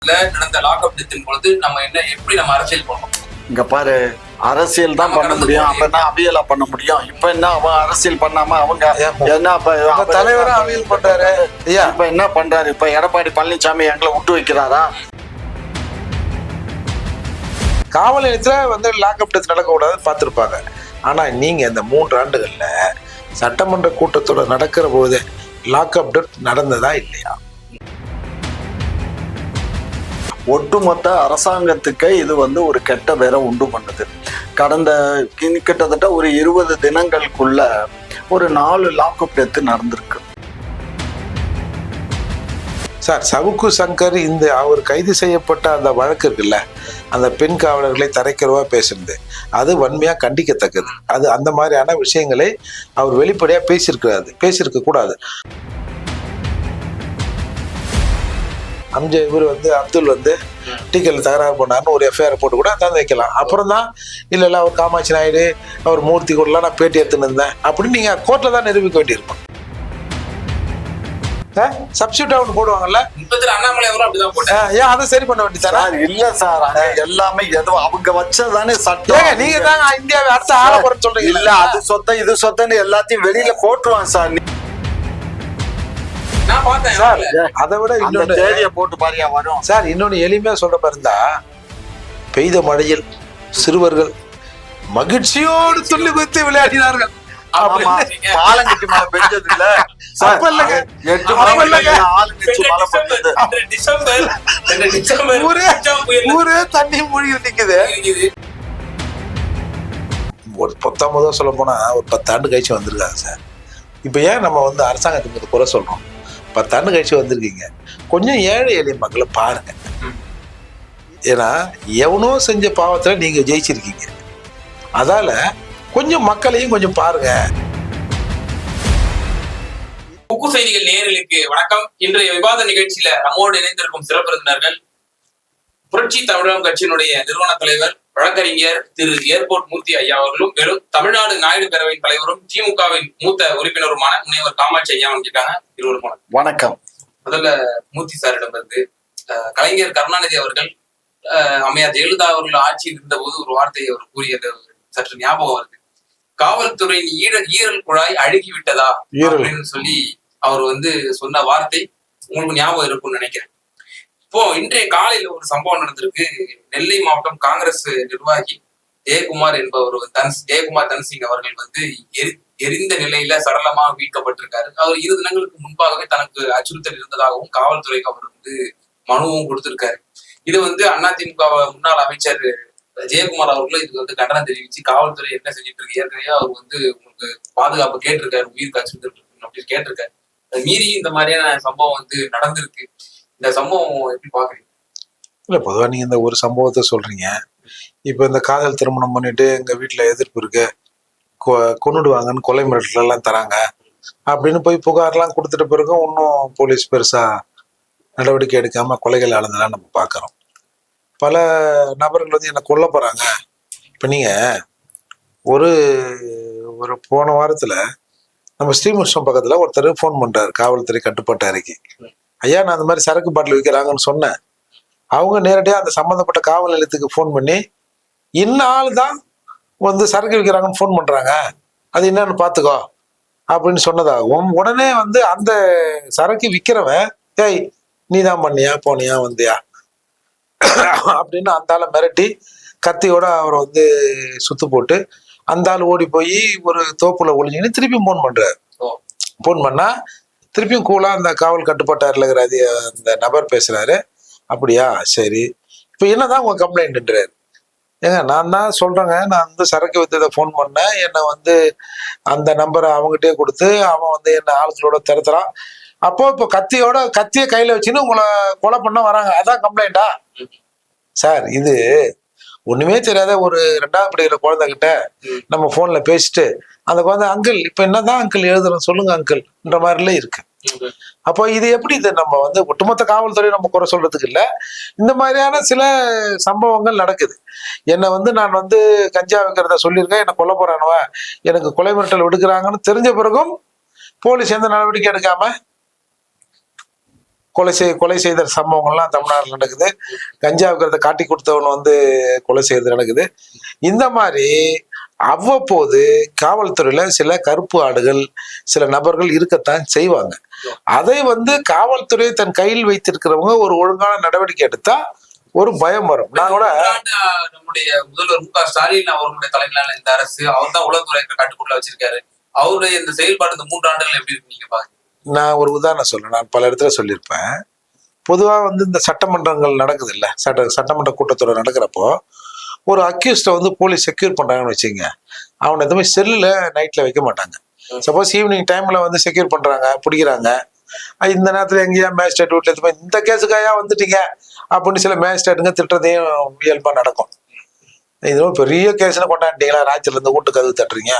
நடந்த லாக்அப் டெத்தின் பொழுது நம்ம எப்படி நம்ம அரசியல் பண்ணணும்? இங்க பாரு, அரசியல் தான் பண்ண முடியும். அப்ப என்ன அவியலா பண்ண முடியும்? இப்ப என்ன அவன் அரசியல் பண்ணாம அவங்க என்ன தலைவரா அவியல் பண்றாரு? இப்ப என்ன பண்றாரு? இப்ப எடப்பாடி பழனிசாமி எங்களை விட்டு வைக்கிறாரா? காவல் நிலையத்துல லாக்அப் டெத் நடக்கக்கூடாதுன்னு பார்த்துருப்பாங்க. ஆனா நீங்க இந்த 3 ஆண்டுகள்ல சட்டமன்ற கூட்டத்தோட நடக்கிற போது லாக்அப் டெத் நடந்ததா இல்லையா? ஒட்டுமொத்த அரசாங்கத்துக்கு இது ஒரு கெட்ட பேரை உண்டு பண்ணுது. கடந்த கிட்டத்தட்ட ஒரு 20 தினங்களுக்குள்ள ஒரு 4 லாக்அப் டெத் நடந்திருக்கு. சார், சவுக்கு சங்கர் அவர் கைது செய்யப்பட்ட அந்த வழக்கு இருக்குல்ல, அந்த பெண் காவலர்களை தரைக்கிறவா பேசுறது, அது வன்மையா கண்டிக்கத்தக்கது. அது அந்த மாதிரியான விஷயங்களை அவர் வெளிப்படையா பேசியிருக்க கூடாது. இவர் அப்துல் டிக்கெட்ல தகராறு பண்ணாருன்னு ஒரு எஃப்ஐஆர் போட்டு கூட தந்து வைக்கலாம். அப்புறம் தான் இல்ல அவர் காமாட்சி நாயுடு, அவர் மூர்த்தி கூடலாம் நான் பேட்டி எடுத்துன்னு இருந்தேன் அப்படின்னு நீங்க கோர்ட்ல தான் நிரூபிக்க வேண்டியிருக்கும். சப்ஸ்டியூட் அவன் போடுவாங்கல்ல, அண்ணாமலை அவரும் அப்படிதான் போட்டாங்க. ஏன் அதை சரி பண்ண வேண்டியதானே? இல்ல சார், எல்லாமே ஏதோ அவங்க வச்சதானே சட்டம். நீங்க தான் இந்தியாவை அடுத்த ஆள போறன்னு சொல்றீங்க. இல்ல அது சொத்த இது சொத்தன்னு எல்லாத்தையும் வெளியில போட்டுருவான் சார். அதை விட இன்னொன்னு தேதியை போட்டு பாரியா வரும் சார். இன்னொன்னு எளிமையா சொல்ற பாருந்தா, பெய்த மழையில் சிறுவர்கள் மகிழ்ச்சியோடு துள்ளி குதித்து விளையாடினார்கள். பாலங்கட்டி மழை பெஞ்சது இல்ல, ஊரே தண்ணி மூழ்கி நிக்குது. ஒரு 19 சொல்ல போனா ஒரு 10 ஆண்டு கழிச்சு வந்திருக்காங்க சார். இப்ப ஏன் நம்ம அரசாங்கத்துக்கு குறை சொல்றோம்? 10 ஆண்டு கழிச்சு வந்திருக்கீங்க, கொஞ்சம் ஏழை எளிய மக்களை பாருங்க. ஏன்னா எவனோ செஞ்ச பாவத்துல நீங்க ஜெயிச்சிருக்கீங்க. அதால கொஞ்சம் மக்களையும் கொஞ்சம் பாருங்க. உக்கு செய்திகள் நேயர்களுக்கு வணக்கம். இன்றைய விவாத நிகழ்ச்சியில நம்மோடு இணைந்திருக்கும் சிறப்பு விருந்தினர்கள் புரட்சி தமிழகம் கட்சியினுடைய நிறுவன தலைவர் வழக்கறிஞர் திரு ஏர்போர்ட் மூர்த்தி ஐயா அவர்களும், மேலும் தமிழ்நாடு நாயுடு பேரவையின் தலைவரும் திமுகவின் மூத்த உறுப்பினருமான முனைவர் காமாட்சி ஐயா வந்திருக்காங்க. இருவரும் வணக்கம். முதல்ல மூர்த்தி சாரிடம் கலைஞர் கருணாநிதி அவர்கள் அம்மையார் ஜெயலலிதா அவர்கள் ஆட்சியில் இருந்த போது ஒரு வார்த்தையை அவர் கூறியது சற்று ஞாபகம் வருது. காவல்துறையின் ஈரல் குழாய் அழுகி விட்டதா அப்படின்னு சொல்லி அவர் சொன்ன வார்த்தை உங்களுக்கு ஞாபகம் இருக்கும்னு நினைக்கிறேன். இப்போ இன்றைய காலையில ஒரு சம்பவம் நடந்திருக்கு. நெல்லை மாவட்டம் காங்கிரஸ் நிர்வாகி ஜெயக்குமார் என்பவர் ஜெயக்குமார் தன்சிங் அவர்கள் எரிந்த நிலையில சடலமாக மீட்கப்பட்டிருக்காரு. அவர் 2 தினங்களுக்கு முன்பாகவே தனக்கு அச்சுறுத்தல் இருந்ததாகவும் காவல்துறைக்கு அவர் மனுவும் கொடுத்திருக்காரு. இது அதிமுக முன்னாள் அமைச்சர் ஜெயக்குமார் அவர்களும் இதுக்கு கண்டனம் தெரிவிச்சு காவல்துறை என்ன செஞ்சுட்டு இருக்கு, ஏற்கனவே அவர் உங்களுக்கு பாதுகாப்பு கேட்டிருக்காரு, உயிருக்கு அச்சுறுத்தல் அப்படின்னு கேட்டிருக்காரு. அது மீறி இந்த மாதிரியான சம்பவம் நடந்திருக்கு. இந்த சம்பவம் எப்படி பாக்குறீங்க? இல்ல, பொதுவா நீங்க இந்த ஒரு சம்பவத்தை சொல்றீங்க. இப்ப இந்த காதல் திருமணம் பண்ணிட்டு எங்க வீட்டுல எதிர்ப்பு இருக்கு, கொன்னுடுவாங்கன்னு கொலை மிரட்டல் எல்லாம் தராங்க அப்படின்னு போய் புகார்லாம் கொடுத்துட்ட பிறகும் இன்னும் போலீஸ் பெருசா நடவடிக்கை எடுக்காம கொலைகள் ஆளுந்தெல்லாம் நம்ம பாக்குறோம். பல நபர்கள் என்ன கொல்ல போறாங்க. இப்ப நீங்க ஒரு போன வாரத்துல நம்ம ஸ்ரீமுஷ்ணம் பக்கத்துல ஒருத்தர் போன் பண்றாரு காவல்துறை கட்டுப்பாட்டு அறைக்கு. ஐயா, நான் அந்த மாதிரி சரக்கு பாட்டில் விற்கிறாங்கன்னு சொன்னேன். அவங்க நேரடியா அந்த சம்பந்தப்பட்ட காவல் நிலையத்துக்கு போன் பண்ணி இன்னும் ஆள் தான் சரக்கு விற்கிறாங்கன்னு போன் பண்றாங்க, அது என்னன்னு பாத்துக்கோ அப்படின்னு சொன்னதாகவும், உடனே அந்த சரக்கு விற்கிறவன் ஏய் நீ தான் பண்ணியா போனியா வந்தியா அப்படின்னு அந்த ஆளை மிரட்டி கத்தியோட அவரை சுத்து போட்டு அந்த ஆள் ஓடி போய் ஒரு தோப்புல ஒளிஞ்சுன்னு திருப்பியும் போன் பண்றாரு. போன் பண்ணா திருப்பியும் கூலா அந்த காவல் கட்டுப்பாட்டாரில் இருக்கிற அந்த நபர் பேசுறாரு. அப்படியா, சரி, இப்ப என்னதான் உங்க கம்ப்ளைண்ட்ன்றாரு. ஏங்க, நான் தான் சொல்றேங்க, நான் சரக்கு வித்ததை போன் பண்ணேன், என்னை அந்த நம்பரை அவங்ககிட்டே கொடுத்து அவன் என்ன ஆளுங்களோட திறத்துறான். அப்போ இப்போ கத்தியை கையில வச்சுன்னு உங்களை கொலை பண்ண வராங்க, அதான் கம்ப்ளைண்டா? சார், இது ஒண்ணுமே தெரியாத ஒரு 2ஆவது படிக்கிற குழந்தைகிட்ட நம்ம போன்ல பேசிட்டு அந்த குழந்தை அங்கிள் இப்ப என்னதான் அங்கிள் எழுதுறோம் சொல்லுங்க அங்கிள்ன்ற மாதிரில இருக்கு. அப்போ இது எப்படி நம்ம ஒட்டுமொத்த காவல்துறை நம்ம குறை சொல்றதுக்கு இல்ல, இந்த மாதிரியான சில சம்பவங்கள் நடக்குது. என்னை நான் கஞ்சா வைக்கிறத சொல்லியிருக்கேன், என்னை கொல்ல போறானுவ, எனக்கு கொலை மிரட்டல் விடுக்கிறாங்கன்னு தெரிஞ்ச பிறகும் போலீஸ் எந்த நடவடிக்கை எடுக்காம கொலை செய்த சம்பவங்கள்லாம் தமிழ்நாட்டில் நடக்குது. கஞ்சா விற்கிறத காட்டி கொடுத்தவன் வந்து கொலை செய்யறது நடக்குது. இந்த மாதிரி அவ்வப்போது காவல்துறையில சில கருப்பு ஆடுகள், சில நபர்கள் இருக்கத்தான் செய்வாங்க. அதை வந்து காவல்துறை தன் கையில் வைத்திருக்கிறவங்க ஒரு ஒழுங்கான நடவடிக்கை எடுத்தா ஒரு பயம் வரும். நான் கூட நம்முடைய முதல்வர் மு.க. ஸ்டாலின் அவர்களுடைய தலைமையிலான இந்த அரசு அவர் தான் உளவுத்துறை கட்டுக்குள்ள வச்சிருக்காரு. அவருடைய இந்த செயல்பாடு இந்த 3 ஆண்டுகள் எப்படி இருக்கு நீங்க பாருங்க. நான் ஒரு உதாரணம் சொல்றேன். நான் பல இடத்துல சொல்லியிருப்பேன். பொதுவா வந்து இந்த சட்டமன்றங்கள் நடக்குது இல்ல, சட்டமன்ற கூட்டத்தொடர் நடக்கிறப்போ ஒரு அக்யூஸ்ட வந்து போலீஸ் செக்யூர் பண்றாங்கன்னு வச்சுங்க, அவனை எதுவுமே செல்லுல நைட்ல வைக்க மாட்டாங்க. சப்போஸ் ஈவினிங் டைம்ல வந்து செக்யூர் பண்றாங்க, பிடிக்கிறாங்க, இந்த நேரத்துல எங்கேயா மேஜிஸ்ட்ரேட் வீட்டுல எதுவுமே இந்த கேஸுக்காயா வந்துட்டீங்க அப்படின்னு சில மேஜிஸ்ட்ரேட்டுங்க திட்டுறதையும் இயல்பா நடக்கும். இதுவும் பெரிய கேஸ்ன்னு கொண்டாண்டிங்களா, ராத்திரில இருந்து வீட்டு கதவு தட்டுறீங்க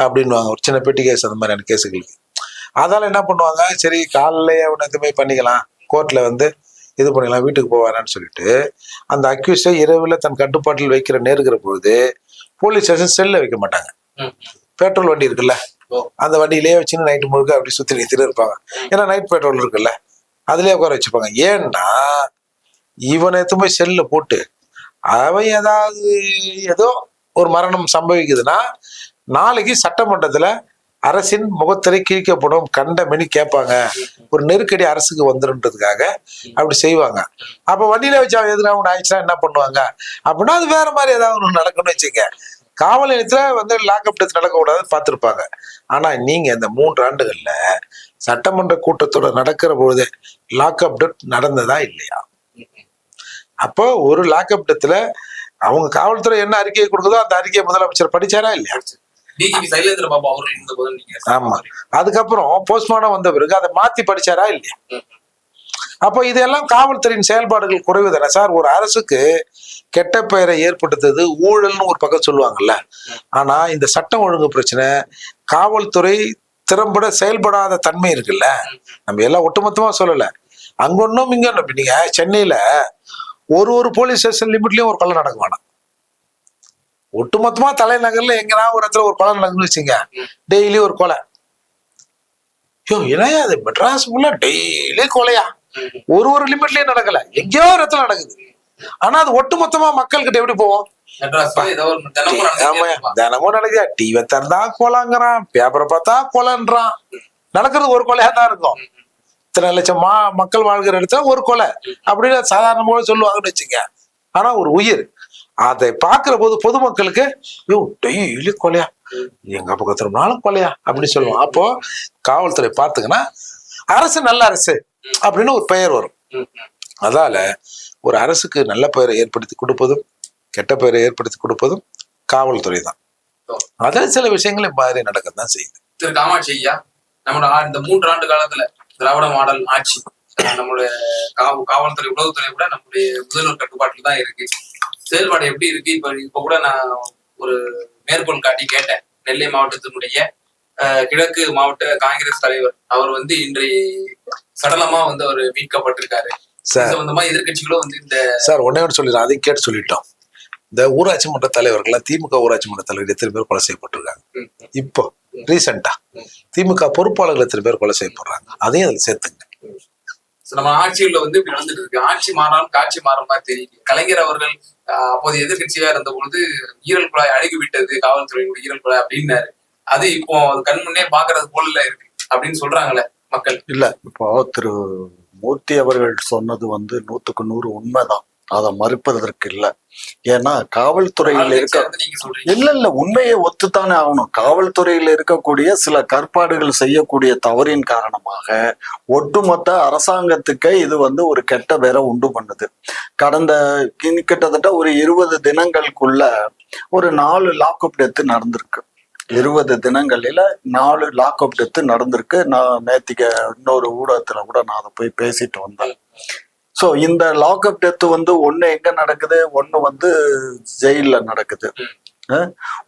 அப்படின்வாங்க. ஒரு சின்ன பெட்டி கேஸ் அந்த மாதிரியான கேஸுகளுக்கு அதால என்ன பண்ணுவாங்க, சரி காலையிலேயே அவனை எதுவுமே பண்ணிக்கலாம், கோர்ட்ல வந்து இது பண்ணிக்கலாம், வீட்டுக்கு போவாரான்னு சொல்லிட்டு அந்த அக்யூஸ்டை இரவுல தன் கட்டுப்பாட்டில் வைக்கிற நேருகிற பொழுது போலீஸ் ஸ்டேஷன் செல்ல வைக்க மாட்டாங்க. பெட்ரோல் வண்டி இருக்குல்ல, அந்த வண்டியிலேயே வச்சுன்னு நைட்டு முழுக்க அப்படி சுத்தி நிறுத்திட்டு இருப்பாங்க. ஏன்னா நைட் பெட்ரோல் இருக்குல்ல, அதுலயே உட்கார வச்சுப்பாங்க. ஏன்னா இவனை எத்துமே செல்ல போட்டு அவன் ஏதோ ஒரு மரணம் சம்பவிக்குதுன்னா நாளைக்கு சட்டமன்றத்துல அரசின் முகத்திரை கிழிக்கப்படும், கண்ட மெனி கேட்பாங்க, ஒரு நெருக்கடி அரசுக்கு வந்துருன்றதுக்காக அப்படி செய்வாங்க. அப்ப வண்டியில வச்சு அவன் எதுனா ஒன்று ஆயிடுச்சுன்னா என்ன பண்ணுவாங்க அப்படின்னா அது வேற மாதிரி ஏதாவது ஒன்று நடக்கும்னு வச்சுங்க. காவல் நிலையத்துல வந்து லாக்அப் டெத் நடக்கக்கூடாதுன்னு பார்த்துருப்பாங்க. ஆனா நீங்க இந்த 3 ஆண்டுகள்ல சட்டமன்ற கூட்டத்தோட நடக்கிற பொழுது லாக்அப் டெத் நடந்ததா இல்லையா? அப்போ ஒரு லாக்அப் டெத்துல அவங்க காவல்துறை என்ன அறிக்கையை கொடுக்குதோ அந்த அறிக்கையை முதலமைச்சர் படிச்சாரா இல்லையா? டிஜிபி சைலேந்திர பாபு அவர்கள் இருந்தபோது நீங்க ஆமா, அதுக்கப்புறம் போஸ்ட்மார்டம் வந்த பிறகு அதை மாத்தி படிச்சாரா இல்லையா? அப்போ இதெல்லாம் காவல்துறையின் செயல்பாடுகள் குறைவு தானே சார். ஒரு அரசுக்கு கெட்ட பெயரை ஏற்படுத்துறது ஊழல்னு ஒரு பக்கம் சொல்லுவாங்கல்ல. ஆனா இந்த சட்டம் ஒழுங்கு பிரச்சனை, காவல்துறை திறம்பட செயல்படாத தன்மை இருக்குல்ல, நம்ம எல்லாம் ஒட்டுமொத்தமா சொல்லல, அங்க ஒன்றும் இங்க ஒன்றும். நீங்க சென்னையில ஒரு போலீஸ் ஸ்டேஷன் லிமிட்லயும் ஒரு கொலை நடக்க வேணாம். ஒட்டுமொத்தமா தலைநகர்ல எங்கன்னா ஒரு இடத்துல ஒரு கொலை நடக்குன்னு வச்சுங்க, டெய்லி ஒரு கொலை. ஏன்னா அது மெட்ராஸ் ஃபுல்லா டெய்லி கொலையா, ஒரு லிமிட்லயே நடக்கல, எங்கேயோ ஒரு இடத்துல நடக்குது. ஆனா அது ஒட்டுமொத்தமா மக்கள் கிட்ட எப்படி போவோம்? தினமும் நடக்குதா? டிவி திறந்தா கொலைங்கிறான், பேப்பரை பார்த்தா கொலைன்றான். நடக்கிறது ஒரு கொலையா தான் இருக்கும். இத்தனை லட்சம் மக்கள் வாழ்கிற இடத்துல ஒரு கொலை அப்படின்னு சாதாரணமாக சொல்லுவாங்கன்னு வச்சுங்க. ஆனா ஒரு உயிர், அதை பார்க்கிற போது பொதுமக்களுக்கு டெய்லி கொலையா, எங்க பக்கத்துல நாளும் கொலையா அப்படின்னு சொல்லுவோம். அப்போ காவல்துறை பார்த்துங்கன்னா அரசு நல்ல அரசு அப்படின்னு ஒரு பெயர் வரும். அதால ஒரு அரசுக்கு நல்ல பெயரை ஏற்படுத்தி கொடுப்பதும் கெட்ட பெயரை ஏற்படுத்தி கொடுப்பதும் காவல்துறை தான். அதில் சில விஷயங்கள் மாதிரி நடக்கத்தான் செய்யுது. திரு காமாட்சி ஐயா, நம்மளோட இந்த 3 ஆண்டு காலத்துல திராவிட மாடல் ஆட்சி, நம்மளுடைய காவல்துறை உளவுத்துறை கூட நம்முடைய முதல்வர் கட்டுப்பாட்டில் தான் இருக்கு. செயல்பாடு எப்படி இருக்கு? இப்ப கூட நான் ஒரு மேற்கோள் காட்டி கேட்டேன். நெல்லை மாவட்டத்தினுடைய கிழக்கு மாவட்ட காங்கிரஸ் தலைவர் அவர் வந்து இன்றைய சடலமா வந்து அவர் மீட்கப்பட்டிருக்காரு. சம்பந்தமா எதிர்கட்சிகளும் வந்து இந்த சார் ஒன்னே சொல்லிடுறேன், அதையும் கேட்டு சொல்லிட்டோம். இந்த ஊராட்சி மன்ற தலைவர்கள்லாம் திமுக ஊராட்சி மன்ற தலைவர் எத்தனை பேர் கொலை செய்யப்பட்டிருக்காங்க? இப்போ ரீசெண்டா திமுக பொறுப்பாளர்கள் எத்தனை பேர் கொலை செய்யப்படுறாங்க? அதையும் அதுல சேர்த்துங்க. நம்ம ஆட்சியில வந்து இப்படி வந்துட்டு இருக்கு. ஆட்சி மாறாலும் காட்சி மாறும் மாதிரி தெரியுது. கலைஞர் அவர்கள் அப்போது எதிர்கட்சியா இருந்த பொழுது ஈரல் குழாய் அழுகி விட்டது, காவல்துறையினுடைய ஈரல் குழாய் அப்படின்னாரு. அது இப்போ கண் முன்னே பாக்குறது போல இருக்கு அப்படின்னு சொல்றாங்களே மக்கள். இல்ல, இப்போ திரு மூர்த்தி அவர்கள் சொன்னது வந்து 100க்கு 100 உண்மைதான், அதை மறுப்பதற்கு இல்லை. ஏன்னா காவல்துறையில இல்ல உண்மையை ஒத்துத்தானே ஆகணும். காவல்துறையில இருக்கக்கூடிய சில கற்பாடுகள் செய்யக்கூடிய தவறின் காரணமாக ஒட்டுமொத்த அரசாங்கத்துக்கே இது வந்து ஒரு கெட்ட பேரை உண்டு பண்ணுது. கடந்த கிட்டத்தட்ட ஒரு 20 தினங்களுக்குள்ள ஒரு 4 லாக்அப் டெத்து நடந்திருக்கு. 20 தினங்களில 4 லாக்அப் டெத்து நடந்திருக்கு. நான் நேத்திக்கு இன்னொரு ஊடகத்துல கூட நான் அதை போய் பேசிட்டு வந்தேன். ஸோ இந்த லாக்அப் டெத்து வந்து ஒன்று எங்க நடக்குது, ஒன்று வந்து ஜெயிலில் நடக்குது.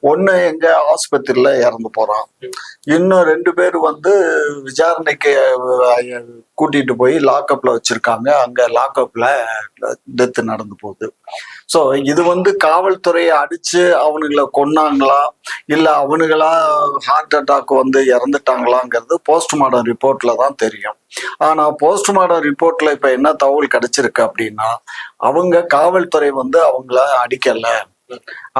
ஒண்ணு எங்க ஆஸ்பத்திரியில இறந்து போறான், இன்னும் 2 பேர் வந்து விசாரணைக்கு கூட்டிட்டு போய் லாக்அப்ல வச்சிருக்காங்க. அங்க லாக்அப்ல டெத் நடந்து போகுது. ஸோ இது வந்து காவல்துறையை அடிச்சு அவனுங்களை கொன்னாங்களா இல்ல அவனுங்களா ஹார்ட் அட்டாக் வந்து இறந்துட்டாங்களாங்கிறது போஸ்ட்மார்டம் ரிப்போர்ட்ல தான் தெரியும். ஆனா போஸ்ட்மார்டம் ரிப்போர்ட்ல இப்ப என்ன தகவல் கிடைச்சிருக்கு அப்படின்னா, அவங்க காவல்துறை வந்து அவங்கள அடிக்கல,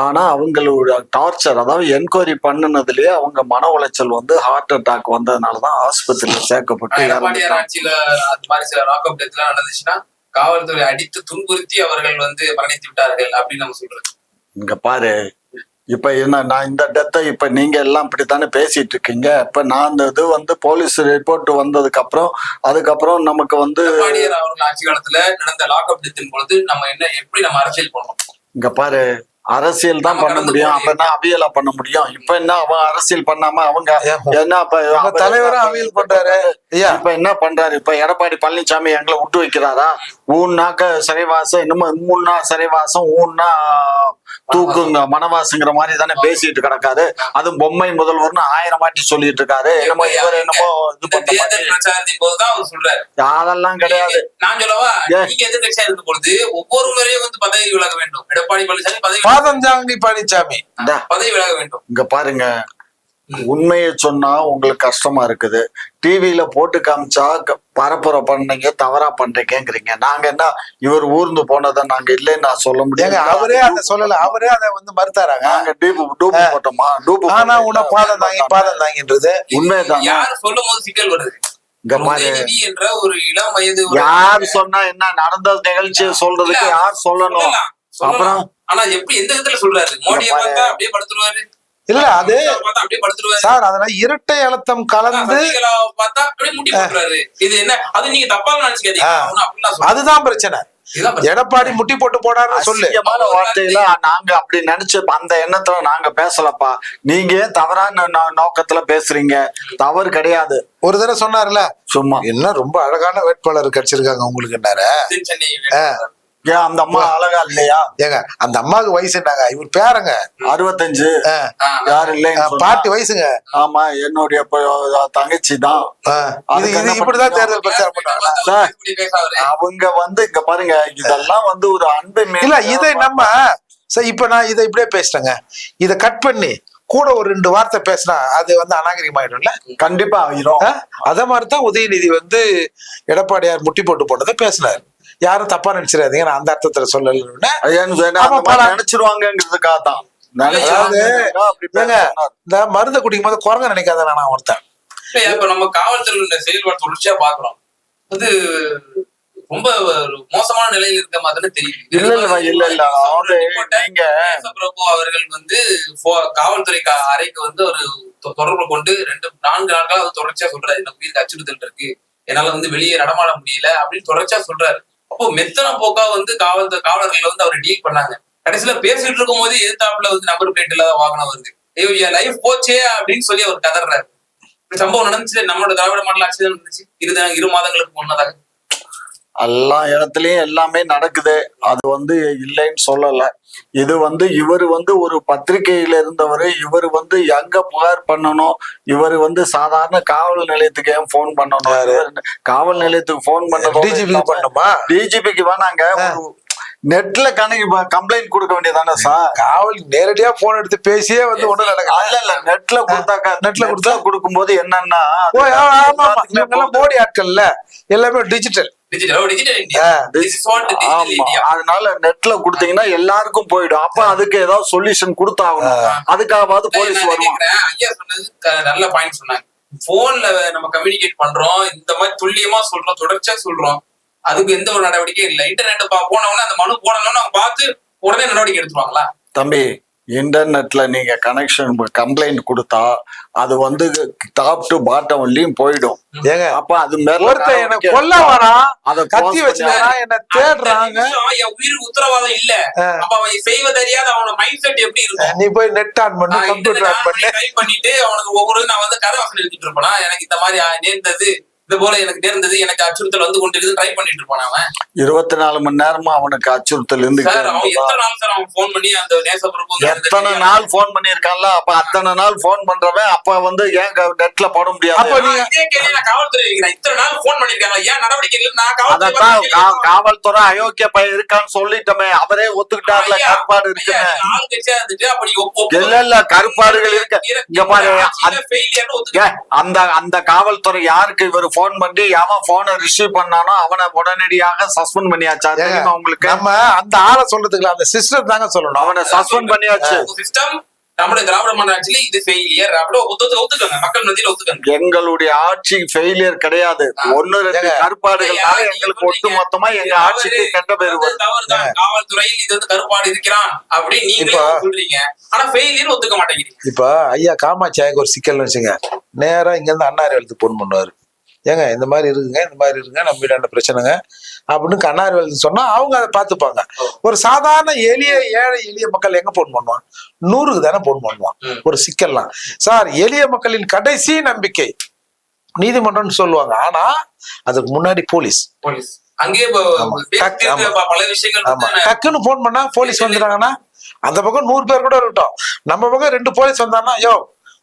ஆனா அவங்களோட டார்ச்சர், அதாவது என்கொயரி பண்ணுனதுலயே அவங்க மன உளைச்சல் வந்து ஹார்ட் அட்டாக் வந்ததுனாலதான் ஆஸ்பத்திரியில சேர்க்கப்பட்டு எடப்பாடியார் ஆட்சியில அந்த மாதிரி சில லாக்அப் டெத் எல்லாம் நடந்துச்சுன்னா காவல்துறை அடித்து துன்புறுத்தி அவர்கள் வந்து மரணித்து விட்டார்கள் அப்படின்னு நம்ம சொல்றோம். இங்க பாரு, இப்ப என்ன நான் இந்த டெத்தை இப்ப நீங்க எல்லாம் இப்படித்தானே பேசிட்டு இருக்கீங்க. இப்ப நான் இந்த இது வந்து போலீஸ் ரிப்போர்ட் வந்ததுக்கு அதுக்கப்புறம் நமக்கு வந்து எடப்பாடியார் அவர்கள் ஆட்சி காலத்துல நடந்த லாக்அப் டெத்தின் பொழுது நம்ம என்ன எப்படி நம்ம அரசியல் பண்ணோம்? இங்க பாரு, அரசியல் தான் பண்ண முடியும். அப்ப என்ன அவியலா பண்ண முடியும்? இப்ப என்ன அவன் அரசியல் பண்ணாம அவங்க என்ன தலைவரும் அவியல் பண்றாரு. இப்ப என்ன பண்றாரு? இப்ப எடப்பாடி பழனிசாமி எங்களை விட்டு வைக்கிறாரா? ஊன்னாக்க சிறைவாசம், இன்னமும் மூணா சிறைவாசம், ஊன்னா தூக்குங்க மனவாசங்கிற மாதிரி தானே பேசிட்டு கிடக்காரு. அதுவும் பொம்மை முதல்வர்னு 1000 வாட்டி சொல்லிட்டு இருக்காரு. என்னமோ இவர் என்னமோ இது பிரச்சாரத்தின் போதுதான் அவர் சொல்றாரு. அதெல்லாம் கிடையாது. நான் சொல்லவா, நீங்க எதிர்கட்சியா இருந்த பொழுது ஒவ்வொரு முறையும் வந்து பதவி விலக வேண்டும். எடப்பாடி பழனிசாமி பழனிசாமி பதவி விலக வேண்டும். இங்க பாருங்க, உண்மையை சொன்னா உங்களுக்கு கஷ்டமா இருக்குது. டிவியில போட்டு காமிச்சா பரப்புரை பண்ணீங்க, தவறா பண்றீங்கிறீங்க. நாங்க என்ன இவர் ஊர்ந்து போனதை நாங்க இல்லைன்னு நான் சொல்ல முடியாது. அவரே அதை சொல்லல, அவரே அதை வந்து மறுத்தாராங்க. நாங்க டூப்பு போட்டோமா? டூப்பு ஆனா உன பாதம் தாங்கின்றது உண்மைதான். யார் சொல்லும் போது சிக்கல் வருது. என்ற ஒரு இளம் வயது யார் சொன்னா என்ன நடந்த நிகழ்ச்சியை சொல்றதுக்கு யார் சொல்லணும்? அப்புறம் ஆனா எப்படி எந்த விதத்துல சொல்றாரு? மோடியை பார்த்தா அப்படியே படுத்துருவாரு. இல்ல அது சார், அதனால இரட்டை அழுத்தம் கலந்து பார்த்தா அப்படியே முட்டி போட்டுறாரு. இது என்ன? அது நீங்க தப்பா நினைச்சுக்காதீங்க. அதுதான் பிரச்சனை. எடப்பாடி முட்டி போட்டு போனாருன்னு சொல்லு வார்த்தையில நாங்க அப்படி நினைச்சு அந்த எண்ணத்துல நாங்க பேசலப்பா. நீங்க தவறான நோக்கத்துல பேசுறீங்க. தவறு கிடையாது. ஒரு தடவை சொன்னார்ல, சும்மா என்ன ரொம்ப அழகான வேட்பாளர் கிடைச்சிருக்காங்க உங்களுக்கு. ஏன் அந்த அம்மா அழகா இல்லையா? ஏங்க அந்த அம்மாவுக்கு வயசு என்னங்க? இவர் பேருங்க 65. யாரு இல்லைங்க? பாட்டி வயசுங்க. ஆமா, என்னுடைய தங்கச்சி தான். இப்படிதான் தேர்தல் பிரச்சாரம் பண்ணாங்க. அவங்க வந்து இங்க பாருங்க, இதெல்லாம் வந்து ஒரு அன்பு இல்ல. இதை நம்ம இப்ப நான் இதை இப்படியே பேசிட்டேங்க. இதை கட் பண்ணி கூட ஒரு 2 வார்த்தை பேசினா அது வந்து அநாகரிகமாயிடும்ல. கண்டிப்பா ஆயிரும். அத மாதிரிதான் உதயநிதி வந்து எடப்பாடியார் முட்டி போட்டு போனதை பேசினார். யாரும் தப்பா நினைச்சிடாதீங்க, நான் அந்த அர்த்தத்துல சொல்லல. நினைச்சிருவாங்கிறதுக்காக தான். இந்த மருந்து குடிக்கும் போது குரங்க நினைக்காத நான் ஒருத்தன். இப்ப நம்ம காவல்துறையோட செயல்பாடு தொடர்ச்சியா பாக்குறோம். அது ரொம்ப மோசமான நிலையில் இருக்க மாதிரி தெரியுது. இல்ல பிரபு அவர்கள் வந்து காவல்துறை அறைக்கு வந்து ஒரு தொடர்பு கொண்டு 4 நாட்களா அது தொடர்ச்சியா சொல்றாரு. இந்த உயிருக்கு அச்சுறுத்தல் இருக்கு, என்னால வந்து வெளியே நடமாட முடியல அப்படின்னு தொடர்ச்சியா சொல்றாரு. அப்போ மெத்தன போக்கா வந்து காவலர்கள் வந்து அவரை டீல் பண்ணாங்க. கடைசியில பேசிட்டு இருக்கும் போது எதிர்த்தாப்புல வந்து நம்பர் பிளேட் இல்லாத வாகனம் வருது. ஐயோ என் லைஃப் போச்சே அப்படின்னு சொல்லி அவர் கதறாரு. சம்பவம் நடந்துச்சு. நம்மளோட திராவிட மாடல் ஆட்சி தான் இருந்துச்சு 2 மாதங்களுக்கு முன்னதாக. எல்லா இடத்துலயும் எல்லாமே நடக்குது. அது வந்து இல்லைன்னு சொல்லல. இது வந்து இவர் வந்து ஒரு பத்திரிகையில இருந்தவர். இவர் வந்து எங்க புகார் பண்ணணும்? இவர் வந்து சாதாரண காவல் நிலையத்துக்கு ஏன் போன் பண்ணணும்? காவல் நிலையத்துக்கு போன் பண்ண டிஜிபிக்கு வேணாங்க, நெட்ல கம்ப்ளைண்ட் கொடுக்க வேண்டியதானே சார்? காவல் நேரடியா போன் எடுத்து பேசியே வந்து ஒண்ணு நடக்கும். இல்ல நெட்ல கொடுத்தாக்கா, நெட்ல கொடுக்கும்போது என்னன்னா மோடி ஆட்கள்ல எல்லாமே டிஜிட்டல். அதனால நெட்ல கொடுத்தீங்கன்னா எல்லாருக்கும் போயிடும். அப்ப அதுக்கு ஏதாவது சொல்யூஷன் கொடுத்தாகணும். அதுக்காவது போலீஸ் வருவாங்க. ஐயா சொன்னது நல்ல பாயிண்ட் சொன்னாங்க. போன்ல நம்ம கம்யூனிகேட் பண்றோம், இந்த மாதிரி துல்லியமா சொல்றோம், தொடர்ச்சியா சொல்றோம். அதுக்கு எந்த ஒரு நடவடிக்கையும் இல்லை. இன்டர்நெட் போனவொடனே அந்த மனு போனவொடனே அவங்க பார்த்து உடனே நடவடிக்கை எடுத்துருவாங்களா? தம்பி, இன்டர்நெட்ல நீங்க கனெக்ஷன் கம்ப்ளைண்ட் கொடுத்தா அது வந்து டாப் டு பாட்டம் வரலையும் போயிடும். அப்ப அது என்ன கொல்ல வரா, அத கத்தி வச்சுனா என்ன தேடுறாங்க. என் உயிருக்கு உத்தரவாதம் இல்ல. அப்ப அவன் செய்வதறியாத அவனோட மைண்ட் செட் எப்படி இருக்கும்? நீ போய் நெட் ஆன் பண்ணி கம்ப்யூட்டர் ஆன் பண்ணி டைப் பண்ணிட்டு அவனுக்கு ஒவ்வொரு நான் வந்து கதை வசனம் எழுதிட்டு இருப்பேனா, எனக்கு இந்த மாதிரி நேர்ந்தது இது போல எனக்கு நேர்ந்தது, எனக்கு அச்சுறுத்தல் வந்து கொண்டிருக்கு, ட்ரை பண்ணிட்டு இருப்பான் அவன். 24 மணி நேரமா அவனுக்கு அச்சுறுத்தல் இருந்து சார் அவன் எத்தனை நாள் சார் அவன் போன் பண்ணி அந்த நேசப்பிரபு எத்தனை நாள் போன் பண்ணிருக்கான்ல, அப்ப அத்தனை நாள் போன் பண்றவன் அப்ப வந்து ஏன் நெட்ல போட முடியாது? அப்ப நீங்க இதே கேள்வி நான் காவல்துறை வைக்கிறேன். இத்தனை நாள் போன் பண்ணிருக்காங்க, ஏன் நடவடிக்கை இல்லை? நான் அதத்தான் காவல்துறை அயோக்கிய பையன் இருக்கான்னு சொல்லிட்டோமே, அவரே ஒத்துக்கிட்டார்ல கருப்பாடு இருக்குன்னு. ஆள் கட்சியா இருந்துட்டு அப்படி இல்ல கருப்பாடுகள் இருக்கு. இங்க பாரு, அந்த காவல்துறை யாருக்கு இவர் போன் பண்ணி அவன் போனை ரிசீவ் பண்ணானோ அவனை உடனடியாக சஸ்பெண்ட் பண்ணியாச்சா தெரியுமா உங்களுக்கு? நம்ம அந்த ஆளை சொல்றதுக்கு அந்த சிஸ்டம் தாங்க சொல்லணும். அவனை சஸ்பெண்ட் பண்ணியாச்சு. சிஸ்டம் நம்முடைய திராவிட மாடல் இது ஃபெயிலியர் அப்படி ஒத்துக்கங்க, மக்கள் மத்தியில ஒத்துக்கங்க. எங்களுடைய ஆட்சி ஃபெயிலியர் கிடையாது. 1-2 கருப்பாடுகள்னால எங்களுக்கு ஒட்டு மொத்தமா எங்க ஆட்சிக்கு கெட்ட பேரு வருது. தவறுதான், காவல்துறையில் இது வந்து கருப்பாடு இருக்கிறான் அப்படின்னு நீங்க சொல்றீங்க, ஆனா ஃபெயிலியர் ஒத்துக்க மாட்டேங்கிறீங்க. இப்ப ஐயா காமாட்சியாக்கு ஒரு சிக்கல்னு வச்சுங்க, நேரா இங்க இருந்து அண்ணாரி எழுத்து போன் பண்ணுவாரு, ஏங்க இந்த மாதிரி இருக்குங்க, இந்த மாதிரி இருக்குங்க, நம்ம வீட்டாண்ட பிரச்சனைங்க அப்படின்னு கண்ணாரி எழுத்து சொன்னா அவங்க அதை பார்த்துப்பாங்க. ஒரு சாதாரண ஏழை எளிய மக்கள் எங்க போன் பண்ணுவான்? 100க்கு தானே போன் பண்ணுவான். ஒரு சிக்கல்லாம் சார், எளிய மக்களின் கடைசி நம்பிக்கை நீதிமன்றம்னு சொல்லுவாங்க. ஆனா அதுக்கு முன்னாடி போலீஸ் அங்கேயே பல விஷயங்கள். டக்குன்னு போன் பண்ணா போலீஸ் வந்துட்டாங்கன்னா அந்த பக்கம் 100 பேர் கூட இருக்கட்டும், நம்ம பக்கம் 2 போலீஸ் வந்தாங்கன்னா யோ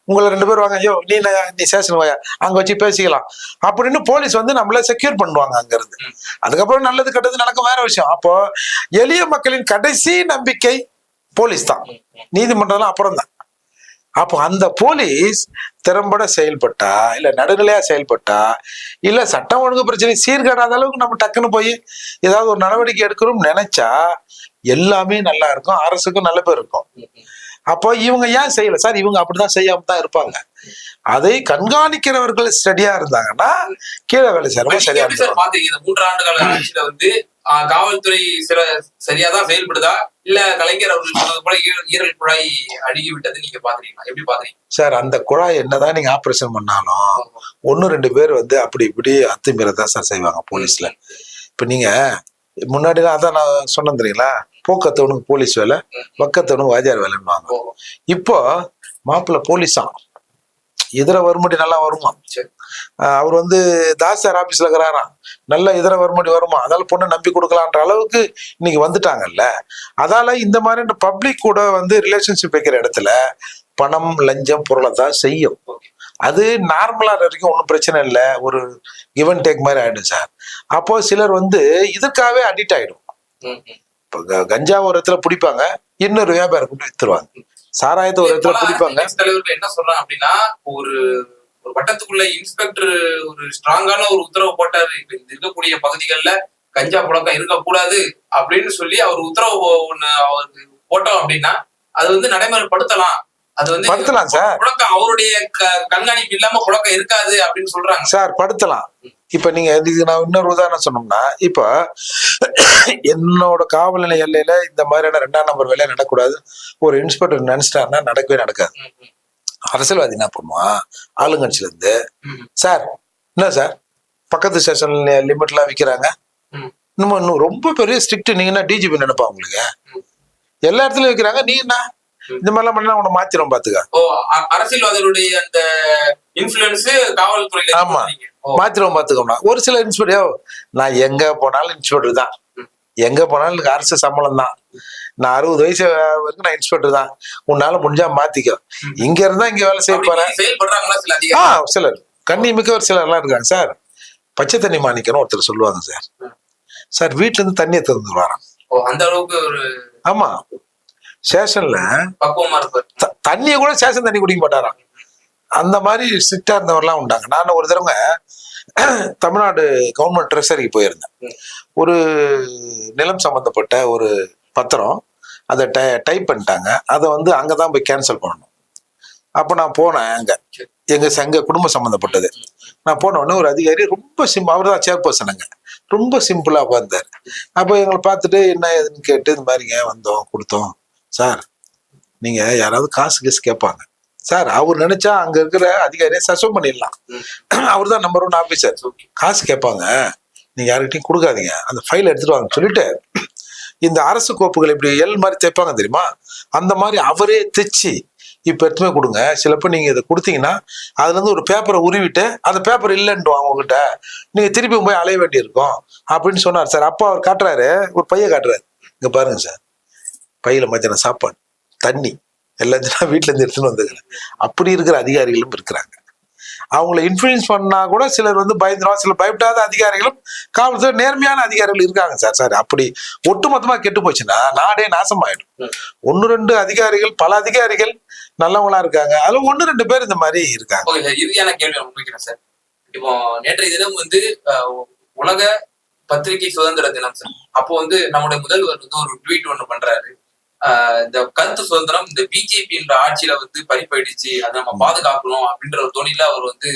உங்களை 2 பேர் வாங்க, யோ நீ ஸ்டேஷன் வாயா, அங்க வச்சு பேசிக்கலாம் அப்படின்னு போலீஸ் வந்து நம்மள செக்யூர் பண்ணுவாங்க அங்க இருந்து. அதுக்கப்புறம் நல்லது கெட்டது நடக்கும், வேற விஷயம். அப்போ எளிய மக்களின் கடைசி நம்பிக்கை போலீஸ் தான், நீதிமன்றம் அப்புறம் தான். அப்போ அந்த போலீஸ் திறம்பட செயல்பட்டா, இல்ல நடுநிலையா செயல்பட்டா, இல்ல சட்டம் ஒழுங்கு பிரச்சனை சீர்கேடாத அளவுக்கு நம்ம டக்குன்னு போய் ஏதாவது ஒரு நடவடிக்கை எடுக்கணும்னு நினைச்சா எல்லாமே நல்லா இருக்கும், அரசுக்கும் நல்ல பேர் இருக்கும். அப்போ இவங்க ஏன் செய்யல சார்? இவங்க அப்படிதான் செய்யாம தான் இருப்பாங்க. அதை கண்காணிக்கிறவர்கள் ஸ்டடியா இருந்தாங்கன்னா கீழே வேலை செய்யறவங்க சரியா பாத்தீங்க. இந்த 3 ஆண்டுகால ஆட்சியில வந்து காவல்துறை சரியாதான் செயல்படுதா, இல்ல கலைஞர் அவர்கள் சொன்னது போல ஈரல் குழாய் அழுகி விட்டது நீங்க பாக்குறீங்களா? எப்படி பாக்குறீங்க சார்? அந்த குழாய் என்னதான் நீங்க ஆபரேஷன் பண்ணாலும் 1-2 பேர் வந்து அப்படி இப்படி அத்துமீறதான் சார் செய்வாங்க போலீஸ்ல. இப்ப நீங்க முன்னாடிலாம் அதான் நான் சொன்னேன் தெரியுங்களா, போக்கத்தவனுக்கு போலீஸ் வேலை, பக்கத்தவனுக்கு வாத்தியார் வேலைன்னுவாங்க. இப்போ மாப்பிள்ள போலீஸா, இதர வறுமடி நல்லா வருமா, அவர் வந்து தாசியார் ஆபீஸ்ல இருக்கிறாராம், நல்ல இதர வறுமடி வருமா, அதனால பொண்ணை நம்பி கொடுக்கலான்ற அளவுக்கு இன்னைக்கு வந்துட்டாங்கல்ல. அதால இந்த மாதிரி பப்ளிக் கூட வந்து ரிலேஷன்ஷிப் வைக்கிற இடத்துல பணம் லஞ்சம் பொருளை தான் செய்யும். அது நார்மலா வரைக்கும் ஒன்றும் பிரச்சனை இல்லை, ஒரு கிவ் அண்ட் டேக் மாதிரி ஆயிடும் சார். அப்போ சிலர் வந்து இதுக்காகவே அடிக்ட் ஆயிடும். இப்போ கஞ்சா ஒரு இடத்துல பிடிப்பாங்க, இன்னொரு வியாபாரம் கொண்டு வித்துருவாங்க. சாராயத்தை ஒரு இடத்துல பிடிப்பாங்க. தலைவர்கள் என்ன சொல்றாங்க அப்படின்னா, ஒரு வட்டத்துக்குள்ள இன்ஸ்பெக்டர் ஒரு ஸ்ட்ராங்கான ஒரு உத்தரவு போட்டாரு, இப்ப இருக்கக்கூடிய பகுதிகளில் கஞ்சா புழக்கம் இருக்கக்கூடாது அப்படின்னு சொல்லி அவர் உத்தரவு ஒண்ணு அவருக்கு போட்டோம் அப்படின்னா அது வந்து நடைமுறைப்படுத்தலாம். அது வந்து படுத்தலாம் சார், புழக்கம் அவருடைய கண்காணிப்பு இல்லாம புழக்கம் இருக்காது அப்படின்னு சொல்றாங்க சார். படுத்தலாம். இப்ப நீங்க இதுக்கு நான் இன்னொரு உதாரணம் சொன்னோம்னா, இப்ப என்னோட காவல் நிலைய எல்லையில இந்த மாதிரியான 2ஆம் நம்பர் வேலையை நடக்கூடாது ஒரு இன்ஸ்பெக்டர் நினைச்சிட்டாருன்னா நடக்கவே நடக்காது. அரசியல்வாதி என்ன பண்ணுவான், ஆளுங்கட்சியில இருந்து சார் என்ன சார் பக்கத்து ஸ்டேஷன் லிமிட்லாம் விற்கிறாங்க, இன்னும் ரொம்ப பெரிய ஸ்ட்ரிக்ட், நீங்க என்ன டிஜிபி நினைப்பா உங்களுக்கு? எல்லா இடத்துலயும் வைக்கிறாங்க, நீ என்ன இந்த மாதிரிலாம் பண்ணா உன்னை மாத்திரும் பாத்துக்க. அரசியல்வாதிகளுடைய அந்த இன்ஃப்ளூயன்ஸ் காவல்துறையில ஆமா மாத்திரம் பாத்துக்கோம்னா ஒரு சில இன்ஸ்பெக்டர், நான் எங்க போனாலும் இன்ஸ்பெக்டர் தான், எங்க போனாலும் எனக்கு அரசு சம்பளம் தான், நான் 60 வயசு வரைக்கும் நான் இன்ஸ்பெக்டர் தான், உன்னால முடிஞ்சா மாத்திக்கோ, இங்க இருந்தா இங்க வேலை செய்ய போறேன். சிலர் கண்ணிமிக்க ஒரு சிலர் எல்லாம் இருக்காங்க சார். பச்சை தண்ணி மாணிக்கணும் ஒருத்தர் சொல்லுவாங்க சார். சார் வீட்டுல இருந்து தண்ணியை திறந்து வரான், அந்த அளவுக்கு ஒரு ஆமா ஸ்டேஷன்ல தண்ணிய கூட ஸ்டேஷன் தண்ணி குடிக்க மாட்டாராம். அந்த மாதிரி ஸ்ட்ரிக்டா இருந்தவர்லாம் உண்டாங்க. நான் ஒரு தடவை தமிழ்நாடு கவர்மெண்ட் ட்ரெஷரிக்கு போயிருந்தேன். ஒரு நிலம் சம்பந்தப்பட்ட ஒரு பத்திரம், அதை டைப் பண்ணிட்டாங்க, அதை வந்து அங்கதான் போய் கேன்சல் பண்ணணும். அப்ப நான் போனேன், எங்க குடும்பம் சம்பந்தப்பட்டது. நான் போன உடனே ஒரு அதிகாரி ரொம்ப அவர் தான் சேர்பர்சனுங்க, ரொம்ப சிம்பிளா உட்கார்ந்தாரு. அப்போ எங்களை பார்த்துட்டு என்ன ஏதுன்னு கேட்டு இந்த மாதிரிங்க வந்தோம் கொடுத்தோம் சார், நீங்க யாராவது காசு கேட்பாங்க சார், அவர் நினைச்சா அங்க இருக்கிற அதிகாரியை சஸ்பெண்ட் பண்ணிடலாம், அவர் தான் நம்பர் 1 ஆபீசர். காசு கேட்பாங்க, நீங்க யாருக்கிட்டையும் கொடுக்காதீங்க, அந்த ஃபைல் எடுத்துட்டு வாங்க சொல்லிட்டு இந்த அரசு கோப்புகள் இப்படி எல் மாதிரி தைப்பாங்க தெரியுமா, அந்த மாதிரி அவரே தைச்சு இப்ப எடுத்துமே கொடுங்க. சிலப்ப நீங்க இதை கொடுத்தீங்கன்னா அதுல இருந்து ஒரு பேப்பரை உருவிட்டு அந்த பேப்பர் இல்லைன்னு உங்ககிட்ட நீங்க திருப்பி போய் அலைய வேண்டி இருக்கும் அப்படின்னு சொன்னார் சார். அப்போ அவர் காட்டுறாரு, ஒரு பைய காட்டுறாரு, இங்க பாருங்க சார், பையில மத்தியான சாப்பாடு தண்ணி எல்லாத்தையும் வீட்டுல இருந்து எடுத்துன்னு வந்துக்கிறேன். அப்படி இருக்கிற அதிகாரிகளும் இருக்கிறாங்க. அவங்கள இன்ஃபுளுன்ஸ் பண்ணா கூட சிலர் வந்து பயந்துடும், சில பயப்படாத அதிகாரிகளும் காவல்துறை நேர்மையான அதிகாரிகள் இருக்காங்க சார். சார் அப்படி ஒட்டுமொத்தமா கெட்டு போச்சுன்னா நாடே நாசமாயிடும். 1-2 அதிகாரிகள், பல அதிகாரிகள் நல்லவங்களா இருக்காங்க, அதுல 1-2 பேர் இந்த மாதிரி இருக்காங்க. இறுதியான கேள்வி முன்வைக்கிறேன் சார். இப்போ நேற்றைய தினம் வந்து உலக பத்திரிகை சுதந்திர தினம் சார். அப்போ வந்து நம்முடைய முதல்வர் வந்து ஒரு ட்வீட் ஒண்ணு பண்றாரு. இந்த கருத்து சுதந்திரம் இந்த பிஜேபி என்ற ஆட்சியில வந்து பறிப்போயிடுச்சு, அதை நம்ம பாதுகாக்கணும் அப்படின்ற ஒரு தொனில அவர் வந்து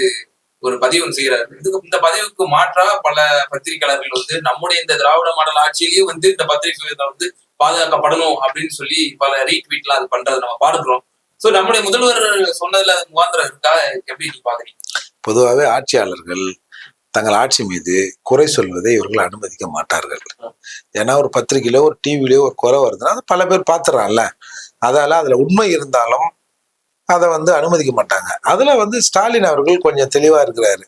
ஒரு பதிவு செய்யறாரு. இந்த பதிவுக்கு மாற்றா பல பத்திரிகையாளர்கள் வந்து நம்முடைய இந்த திராவிட மாடல் ஆட்சியிலேயே வந்து இந்த பத்திரிகை சுதந்திரம் வந்து பாதுகாக்கப்படணும் அப்படின்னு சொல்லி பல ரீட்வீட் எல்லாம் அது பண்றதை நம்ம பார்க்கிறோம். சோ நம்முடைய முதல்வர் சொன்னதுல அது முகாந்திரம் இருக்கா, எப்படி நீங்க பாக்குறீங்க? பொதுவாகவே ஆட்சியாளர்கள் தங்கள் ஆட்சி மீது குறை சொல்வதை இவர்கள் அனுமதிக்க மாட்டார்கள். ஏன்னா ஒரு பத்திரிகையிலோ ஒரு டிவிலயோ ஒரு குறை வருதுன்னா அது பல பேர் பார்த்துறான்ல, அதால அதுல உண்மை இருந்தாலும் அதை வந்து அனுமதிக்க மாட்டாங்க. அதுல வந்து ஸ்டாலின் அவர்கள் கொஞ்சம் தெளிவா இருக்கிறாரு,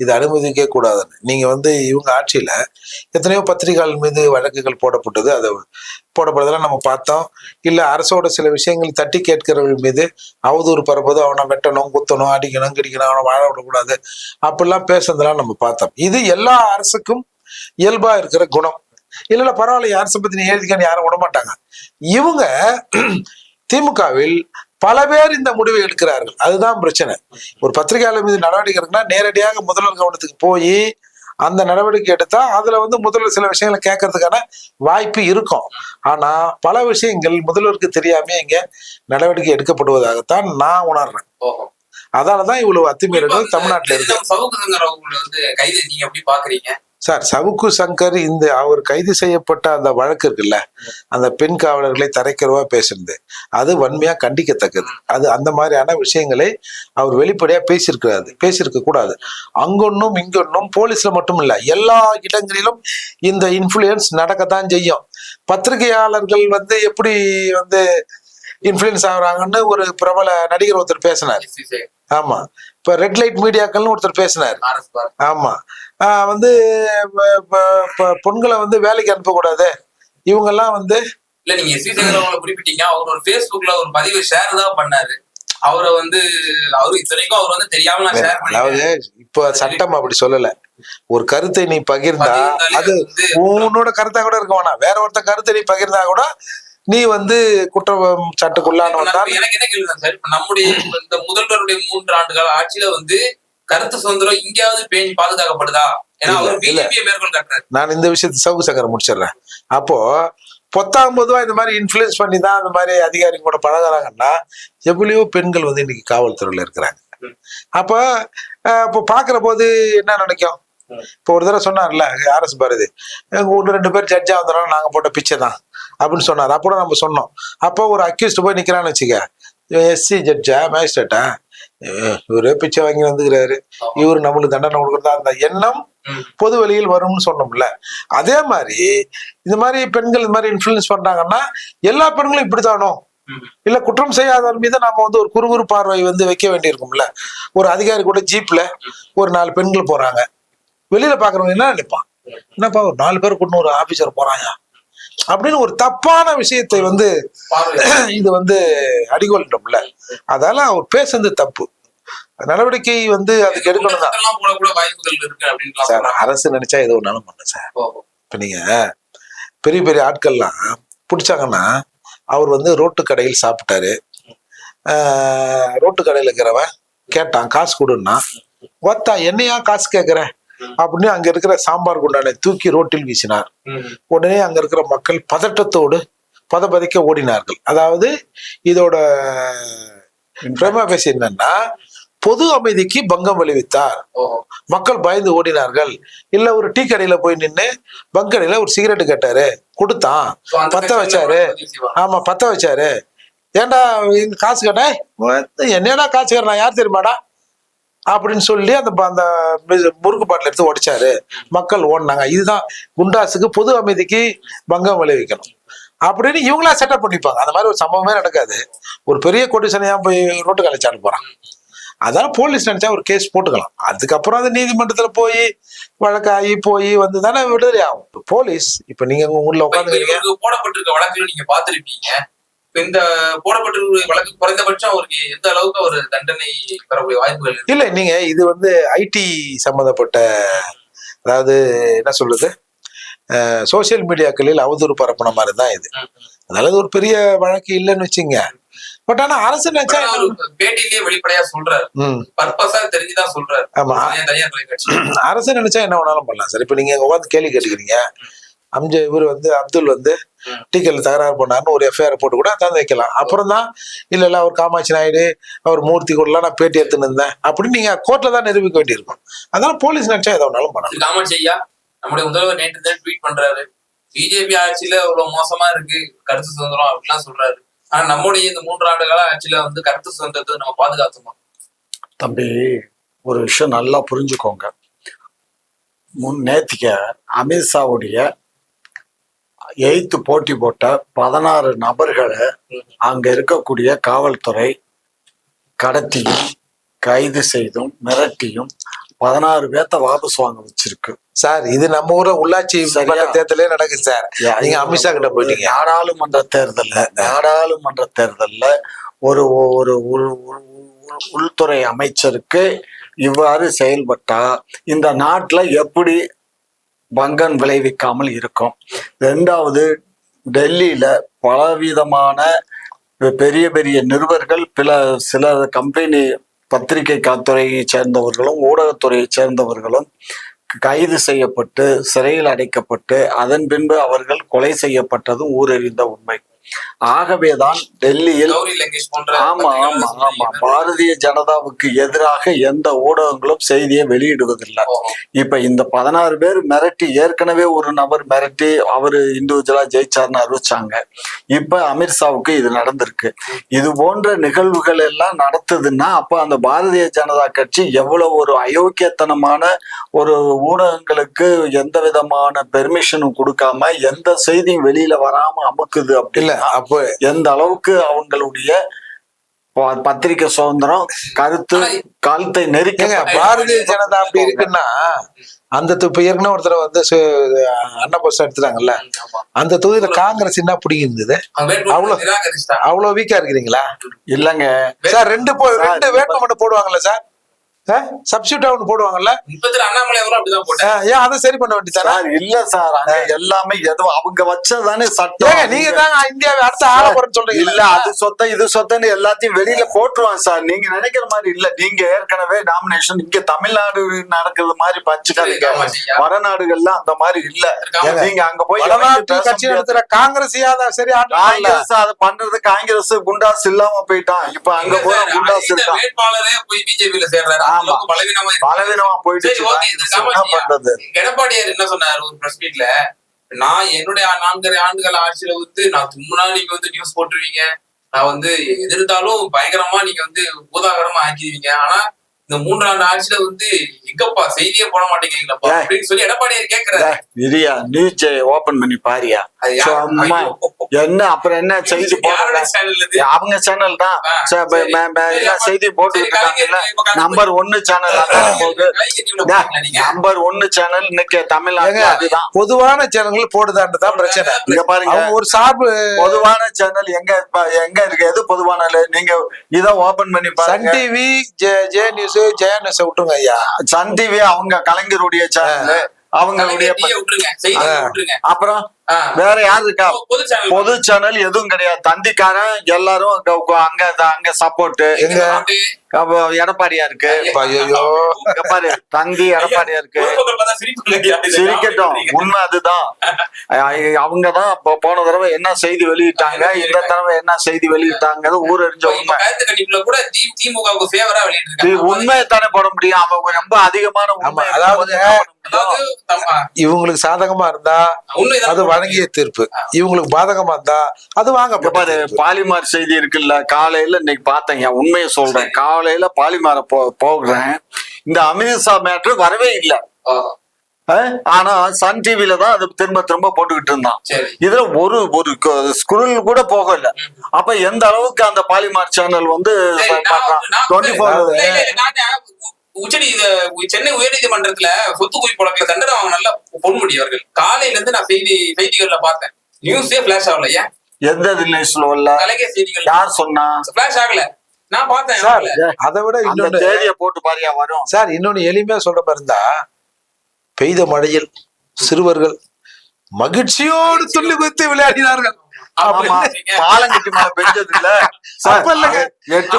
இது அனுமதிக்க கூடாதுன்னு. நீங்க வந்து இவங்க ஆட்சியில எத்தனையோ பத்திரிகைகள் மீது வழக்குகள் போடப்பட்டது, அதை போடப்படுறதெல்லாம் நம்ம பார்த்தோம். இல்ல அரசோட சில விஷயங்கள் தட்டி கேட்கிறவர்கள் மீது அவதூறு பரப்பது, அவனை வெட்டணும், குத்தணும், அடிக்கணும், கிடிக்கணும், அவனை வாழ விடக்கூடாது அப்படிலாம் பேசுறதெல்லாம் நம்ம பார்த்தோம். இது எல்லா அரசுக்கும் இயல்பா இருக்கிற குணம். இல்ல பரவாயில்ல, அரசை பத்தி நீ எழுதிக்கான்னு யாரும் விட மாட்டாங்க. இவங்க திமுகவில் பல பேர் இந்த முடிவை எடுக்கிறார்கள், அதுதான் பிரச்சனை. ஒரு பத்திரிகையாளர் மீது நடவடிக்கை இருக்குன்னா நேரடியாக முதல்வர் கவனத்துக்கு போய் அந்த நடவடிக்கை எடுத்தா அதுல வந்து முதல்வர் சில விஷயங்களை கேட்கறதுக்கான வாய்ப்பு இருக்கும். ஆனா பல விஷயங்கள் முதல்வருக்கு தெரியாம இங்க நடவடிக்கை எடுக்கப்படுவதாகத்தான் நான் உணர்றேன். அதனாலதான் இவ்வளவு அத்துமீறல்கள் தமிழ்நாட்டுல இருக்கு. கைது நீங்க எப்படி பாக்குறீங்க சார்? சவுக்கு சங்கர் இந்த அவர் கைது செய்யப்பட்ட அந்த வழக்கு இருக்குல்ல, அந்த பெண் காவலர்களை தரைக்கிறவா பேசுறது, அது வன்மையா கண்டிக்கத்தக்கது. அது அந்த மாதிரியான விஷயங்களை அவர் வெளிப்படையா பேசியிருக்க கூடாது. அங்கொன்னும் இங்கொன்னும் போலீஸ்ல மட்டும் இல்ல, எல்லா இடங்களிலும் இந்த இன்ஃபுளுயன்ஸ் நடக்கத்தான் செய்யும். பத்திரிகையாளர்கள் வந்து எப்படி வந்து இன்ஃபுளுயன்ஸ் ஆகுறாங்கன்னு ஒரு பிரபல நடிகர் ஒருத்தர் பேசினார். ஆமா, இப்ப ரெட் லைட் மீடியாக்கள்னு ஒருத்தர் பேசினார். ஆமா, வந்து பொண்களை வந்து வேலைக்கு அனுப்பக்கூடாது, இவங்க எல்லாம் வந்து இல்ல. நீங்க ஸ்ரீசேகர் குறிப்பிட்டீங்க, அவர் ஒரு Facebookல ஒரு பதிவு ஷேர் தான் பண்ணாரு. அவரை வந்து அவரு இத்தனைக்கும் அவர் வந்து தெரியாம ஷேர் பண்ணி, அதாவது இப்ப சட்டம் அப்படி சொல்லல. ஒரு கருத்தை நீ பகிர்ந்தா அது உன்னோட கருத்தா கூட இருக்க வேணாம், வேற ஒருத்த கருத்தை நீ பகிர்ந்தா கூட நீ வந்து குற்றம் சட்டுக்குள்ளானவன் தான். எனக்கு என்ன கேள்வி சார், இப்ப நம்முடைய இந்த முதல்வருடைய 3 ஆண்டுகால ஆட்சியில வந்து கருத்து சுதந்திரம் இங்கேயாவது பேணி பாதுகாக்கப்படுதா? ஏன்னா அவர் பிஜேபியை மேற்கொண்டு காட்டுறாரு. நான் இந்த விஷயத்தை சவுக்கு சங்கரை முடிச்சிடுறேன். அப்போ பொதுவா இந்த மாதிரி இன்ஃபுளுன்ஸ் பண்ணி தான் அந்த மாதிரி அதிகாரிங்க கூட பழகுறாங்கன்னா எவ்வளவோ பெண்கள் வந்து இன்னைக்கு காவல்துறையில இருக்கிறாங்க. அப்ப இப்போ பாக்குற போது என்ன நினைக்கும்? இப்போ ஒரு தடவை சொன்னார்ல RS பாரதி, 1-2 பேர் ஜட்ஜா வந்தாலும் நாங்க போட்ட பிச்சை தான் அப்படின்னு சொன்னார். அப்போ நம்ம சொன்னோம், அப்போ ஒரு அக்யூஸ்ட் போய் நிக்கிறான்னு வச்சுக்க, SC ஜட்ஜா மேஜிஸ்ட்ரேட்டா இவரே பிச்சை வாங்கி வந்துக்கிறாரு, இவரு நம்மளுக்கு தண்டனை கொடுக்குறதா அந்த எண்ணம் பொது வெளியில் வரும்னு சொன்னோம்ல. அதே மாதிரி இந்த மாதிரி பெண்கள் இந்த மாதிரி இன்ஃபுளுன்ஸ் பண்றாங்கன்னா எல்லா பெண்களும் இப்படித்தானோ, இல்ல குற்றம் செய்யாதவர் மீது நாம வந்து ஒரு குறுகுறு பார்வை வந்து வைக்க வேண்டியிருக்கும்ல. ஒரு அதிகாரி கூட ஜீப்ல ஒரு 4 பெண்கள் போறாங்க, வெளியில பாக்குறவங்க என்ன நினைப்பான், என்னப்பா ஒரு 4 பேர் கொண்டு ஒரு ஆபீசர் போறாங்க அப்படின்னு ஒரு தப்பான விஷயத்தை வந்து இது வந்து அடிகொள்றோம்ல. அதால அவர் பேசுறது தப்பு, நடவடிக்கை வந்து அதுக்கு எடுக்கணும் தான் சார். அரசு நினைச்சா ஏதோ ஒன்னாலும் பண்ண சார். இப்ப நீங்க பெரிய பெரிய ஆட்கள்லாம் பிடிச்சாங்கன்னா, அவர் வந்து ரோட்டு கடையில் சாப்பிட்டாரு, ரோட்டு கடையில் இருக்கிறவன் கேட்டான் காசு கொடுன்னா, ஒத்தா என்னையா காசு கேட்கிற அப்படின்னு அங்க இருக்கிற சாம்பார் குண்டானை தூக்கி ரோட்டில் வீசினார். உடனே அங்க இருக்கிற மக்கள் பதட்டத்தோடு பதபதிக்க ஓடினார்கள். அதாவது இதோட பிரேமா பேசி என்னன்னா, பொது அமைதிக்கு பங்கம் விளைவித்தார், மக்கள் பயந்து ஓடினார்கள். இல்ல ஒரு டீ கடையில போய் நின்று பங்க் கடையில ஒரு சிகரெட் கேட்டாரு, கொடுத்தான், பத்த வச்சாரு. ஆமா, பத்த வச்சாரு. ஏன்டா எங்க காசு கேட்டா, என்னடா காசு கேட்டா யார் தெரியுமாடா அப்படின்னு சொல்லி அந்த முறுக்கு பாட்டில் எடுத்து உடைச்சாரு, மக்கள் ஓடினாங்க. இதுதான் குண்டாசுக்கு பொது அமைதிக்கு பங்கம் விளைவிக்கணும். அப்படின்னு இவங்களா செட்டப் பண்ணிப்பாங்க. அந்த மாதிரி ஒரு சம்பவமே நடக்காது. ஒரு பெரிய கொடிசனையா போய் ரோட்டு கலைச்சாடு போறான். அதனால போலீஸ் நினைச்சா ஒரு கேஸ் போட்டுக்கலாம். அதுக்கப்புறம் அது நீதிமன்றத்துல போய் வழக்காகி போய் வந்து தானே விடுதலை ஆகும். போலீஸ் இப்ப நீங்க உங்க ஊர்ல உட்காந்து போடப்பட்டிருக்க வழக்குல நீங்க பாத்துருப்பீங்க. இந்த போடப்பட்டிருக்க வழக்கு குறைந்தபட்சம் அவருக்கு எந்த அளவுக்கு ஒரு தண்டனை பெறக்கூடிய வாய்ப்புகள் இல்ல. நீங்க இது வந்து ஐடி சம்பந்தப்பட்ட, அதாவது என்ன சொல்றது, சோசியல் மீடியாக்களில் அவதூறு பரப்புன மாதிரி தான் இது. அதனால ஒரு பெரிய வழக்கு இல்லைன்னு வச்சுங்க. பட் ஆனா அரசு நினைச்சா பேட்டிலேயே வெளிப்படையா சொல்றாரு, பர்பஸா தெரிஞ்சுதான் சொல்றாரு. ஆமா, அரசு நினைச்சா என்ன வேணாலும் பண்ணலாம் சார். இப்ப நீங்க உட்காந்து கேள்வி கேட்டுக்கிறீங்க, இவர் வந்து அப்துல் வந்து டிக்கெட்ல தகராறு பண்ணாருன்னு ஒரு எஃப்ஐஆர் போட்டு கூட தந்து வைக்கலாம். அப்புறம் தான் இல்ல அவர் காமாட்சி நாயுடு அவர் மூர்த்தி கூடலாம் நான் பேட்டி எடுத்துன்னு இருந்தேன் அப்படின்னு நீங்க கோர்ட்ல தான் நிரூபிக்க வேண்டியிருக்கும். அதனால போலீஸ் நினைச்சா எதை வேணாலும் பண்ணலாம். காமாட்சி ஐயா நம்முடைய முதல்வர் நேற்று தான் ட்வீட் பண்றாரு, பிஜேபி ஆட்சியில அவ்வளவு மோசமா இருக்கு கருத்து சுதந்திரம் அப்படிலாம் சொல்றாரு. ஆனா நம்முடைய இந்த 3 ஆண்டு கால ஆட்சியில வந்து கருத்து சுதந்திரத்தை நம்ம பாதுகாத்துமா? தம்பி, ஒரு விஷயம் நல்லா புரிஞ்சுக்கோங்க. நேத்திக்க அமித்ஷாவுடைய 8th போட்டி போட்ட 16 நபர்களை அங்க இருக்கக்கூடிய காவல்துறை கடத்தியும் கைது செய்தும் மிரட்டியும் 16 பேர்த்த வாபஸ் வாங்க வச்சிருக்கு சார். இது நம்ம ஊர உள்ளாட்சி தேர்தலே நடக்குது சார். நீங்க அமித்ஷா கிட்ட போயிட்டீங்க. நாடாளுமன்ற தேர்தல்ல ஒரு ஒரு உள்துறை அமைச்சருக்கு இவ்வாறு செயல்பட்டா இந்த நாட்டுல எப்படி பங்கன் விளைவிக்காமல் இருக்கும்? 2வது, டெல்லியில பலவிதமான பெரிய பெரிய நிருபர்கள் சில கம்பெனி பத்திரிகை துறையை சேர்ந்தவர்களும் ஊடகத்துறையை சேர்ந்தவர்களும் கைது செய்யப்பட்டு சிறையில் அடைக்கப்பட்டு அதன் பின்பு அவர்கள் கொலை செய்யப்பட்டதும் ஊரறிந்த உண்மை. ஆகவேதான் டெல்லியில் பாரதிய ஜனதாவுக்கு எதிராக எந்த ஊடகங்களும் செய்தியை வெளியிடுவதில்லை. இப்ப இந்த 16 பேர் மிரட்டி, ஏற்கனவே ஒரு நபர் மிரட்டி அவரு இண்டிவிஜுவலா ஜெயிச்சார்னு அறிவிச்சாங்க. இப்ப அமித்ஷாவுக்கு இது நடந்திருக்கு. இது போன்ற நிகழ்வுகள் எல்லாம் நடத்துதுன்னா அப்ப அந்த பாரதிய ஜனதா கட்சி எவ்வளவு ஒரு அயோக்கியத்தனமான ஒரு ஊடகங்களுக்கு எந்த விதமான பெர்மிஷனும் கொடுக்காம எந்த செய்தியும் வெளியில வராம அமுக்குது அப்படின்னு அப்போ எந்த அளவுக்கு அவங்களுடைய பத்திரிகை சுதந்திரம் கழுத்தை நெருக்கங்க. பாரதிய ஜனதா அப்படி இருக்குன்னா அந்த இப்ப ஏற்கனவே ஒருத்தர் வந்து அன்னபோஸ் எடுத்துட்டாங்கல்ல, அந்த தொகுதியில காங்கிரஸ் என்ன பிடிக்குது? அவ்வளவு வீக்கா இருக்கிறீங்களா? இல்லங்க சார், 2 வேட்புமனு போடுவாங்கல்ல சார், சப்ஸ்டியூட் ஒன்று போடுவாங்கல்ல, ஏன் அதை சரி பண்ண வேண்டியதானே? இல்ல சார், அங்க எல்லாமே எதுவும் அவங்க வச்சதானே சட்டம். நீங்க தான் இந்தியாவை அடுத்த ஆள போறேன்னு சொல்றீங்க. இல்ல அது சொத்த இது சொத்தன்னு எல்லாத்தையும் வெளியில போட்டுருவான் சார். நீங்க நினைக்கிற மாதிரி இல்ல. நீங்க ஏற்கனவே நாமினேஷன் இங்க தமிழ்நாடு நடக்கிறது மாதிரி பச்சுக்காதீங்க. வடநாடுகள்ல அந்த மாதிரி இல்ல. நீங்க அங்க போய் வடநாட்டு கட்சி நடத்துற காங்கிரஸ் சரி, காங்கிரஸ் அதை பண்றது, காங்கிரஸ் குண்டாஸ் இல்லாம போயிட்டான். இப்ப அங்க போய் குண்டாஸ் இருக்கான். பலவீனமா போயிட்டு எடப்பாடியார் என்ன சொன்னாரு ஒரு பிரஸ் மீட்ல, நான் என்னுடைய 4 ஆண்டுகள் ஆட்சியில வந்து நான் தும்முனா நீங்க வந்து நியூஸ் போட்டுருவீங்க, நான் வந்து எதிர்த்தாலும் பயங்கரமா நீங்க வந்து பூதாகரமா ஆக்கிடுவீங்க, ஆனா இந்த 3 ஆண்டு ஆட்சியில வந்து எங்கப்பா செய்தியே போட மாட்டேங்கிறீங்களப்பா அப்படின்னு சொல்லி எடப்பாடியார் கேக்குறாரு. இரியா நியூஸ் ஓபன் பண்ணி பாரியா என்ன அப்புறம் என்ன செய்தி அவங்க சேனல் தான் செய்தி போட்டு நம்பர் 1 சேனல் நம்பர் 1 சேனல் இன்னைக்கு தமிழ்நாடு அதுதான் பொதுவான சேனல்கள் போடுதான்தான் பிரச்சனை. இங்க பாருங்க, ஒரு சார்பு பொதுவான சேனல் எங்க இருக்கு? எது பொதுவான? நீங்க இதை ஓபன் பண்ணி பாருங்க. Sun TV, J news, Jaya news விட்டுருங்க ஐயா. சன் டிவி அவங்க கலைஞருடைய சேனல், அவங்களுடைய அப்புறம் வேற யாரு இருக்கா? பொது சேனல் எதுவும் கிடையாது. தந்திக்காரன் எல்லாரும் அங்க சப்போர்ட் எங்க எடப்பாடியா இருக்கு. பாரு, தந்தி எடப்பாடியா இருக்கு. சிரிக்கட்டும், உண்மை அதுதான். அவங்கதான் போன தடவை என்ன செய்தி வெளியிட்டாங்க, இந்த தடவை என்ன செய்தி வெளியிட்டாங்க ஊரறிஞ்ச உண்மை. உண்மையை தானே போட முடியும். அவங்க ரொம்ப அதிகமான உண்மை. அதாவது இவங்களுக்கு சாதகமா இருந்தா அது வழங்கிய தீர்ப்பு, இவங்களுக்கு பாதகமா இருந்தா அது வாங்க. பாரு, பாலிமார் செய்தி இருக்குல்ல, காலையில இன்னைக்கு பார்த்தேன். உண்மையை சொல்றேன், காலையில பாலிமார போகிறேன், இந்த அமித்ஷா மேட்ரு வரவே இல்லை. ஆனா சன் டிவில தான் அது திரும்ப திரும்ப போட்டுக்கிட்டு இருந்தான். சரி. இதுல ஒரு ஒரு ஸ்குரல் கூட போகல. அப்ப எந்த அளவுக்கு அந்த பாலிமார் சேனல் வந்து சென்னை உயர்நீதிமன்றத்துல சொத்து குவிப்பு வழக்குல தண்டனை அவங்க நல்லா பொன்முடி அவர்கள் காலையில இருந்து நான் செய்திகள்ல பார்த்தேன். நியூஸே பிளாஷ் ஆகல. ஏன் எந்த நியூஸ்ல வரல? கலைஞர் செய்திகள் யார் சொன்னா பிளாஷ் ஆகல? நான் பார்த்தேன். சார் அதை விட இன்னொன்னு தேதியை போட்டு பாரியா வரும் சார். இன்னொன்னு எளிமையா சொல்ற மாதிரி இருந்தா, பெய்த மழையில் சிறுவர்கள் மகிழ்ச்சியோடு துள்ளி குத்தி விளையாடினார்கள். பாலங்கட்டி மழை பெஞ்சது இல்ல, 8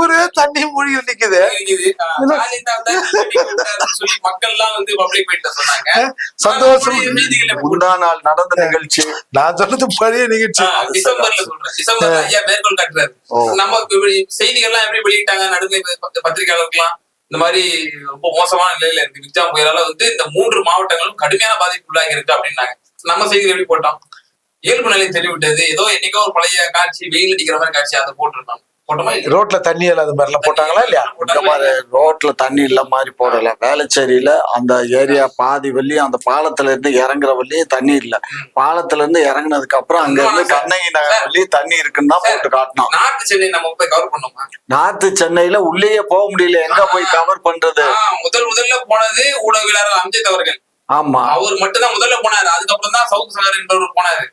ஊரே தண்ணி மூழ்கி நிக்குது. மக்கள் எல்லாம் வந்து பப்ளிக் சொன்னாங்க. சந்தோஷம். முந்தா நாள் நடந்த நிகழ்ச்சி, நான் சொன்னது பழைய நிகழ்ச்சி. டிசம்பர்ல சொல்றேன். டிசம்பர்ல ஐயா மேற்கோள் காட்டுறாரு. நம்ம செய்திகள்லாம் எப்படி வெளியிட்டாங்க நடுநிலை பத்திரிகையாளர்கள்லாம், இந்த மாதிரி ரொம்ப மோசமான நிலையில இருக்கு, மிக்ஜாம் புயலால வந்து இந்த 3 மாவட்டங்களும் கடுமையான பாதிப்புள்ளாகி இருக்கு அப்படின்னாங்க. நம்ம செய்தி எப்படி போட்டோம்? இயல்பு நிலை தெரிவிட்டது. ஏதோ என்னைக்கோ ஒரு பழைய காட்சி, வெயில் அடிக்கிற மாதிரி காட்சி, அதை போட்டிருக்காங்க. ரோட்ல தண்ணி இல்லாத மாதிரி எல்லாம் போட்டாங்களா இல்லையா? ரோட்ல தண்ணி இல்ல மாதிரி போடல. வேளச்சேரியில அந்த ஏரியா பாதி வழியும், அந்த பாலத்துல இருந்து இறங்குற வழியும் தண்ணி இல்ல. பாலத்துல இருந்து இறங்குனதுக்கு அப்புறம் அங்க இருந்து கண்ணகி நகர் வழியும் தண்ணி இருக்குன்னு தான் போட்டு காட்டணும். நார்த் சென்னை நம்ம போய் கவர் பண்ணோமா? நார்த் சென்னையில உள்ளேயே போக முடியல. எங்க போய் கவர் பண்றது? முதல்ல போனது ஊடகவியலாளர் அம்ஜத் அவர்கள். ஆமா, அவர் மட்டும் தான் முதல்ல போனாரு. அதுக்கப்புறம் தான் சவுக் சங்கர் என்பவர் போனாரு.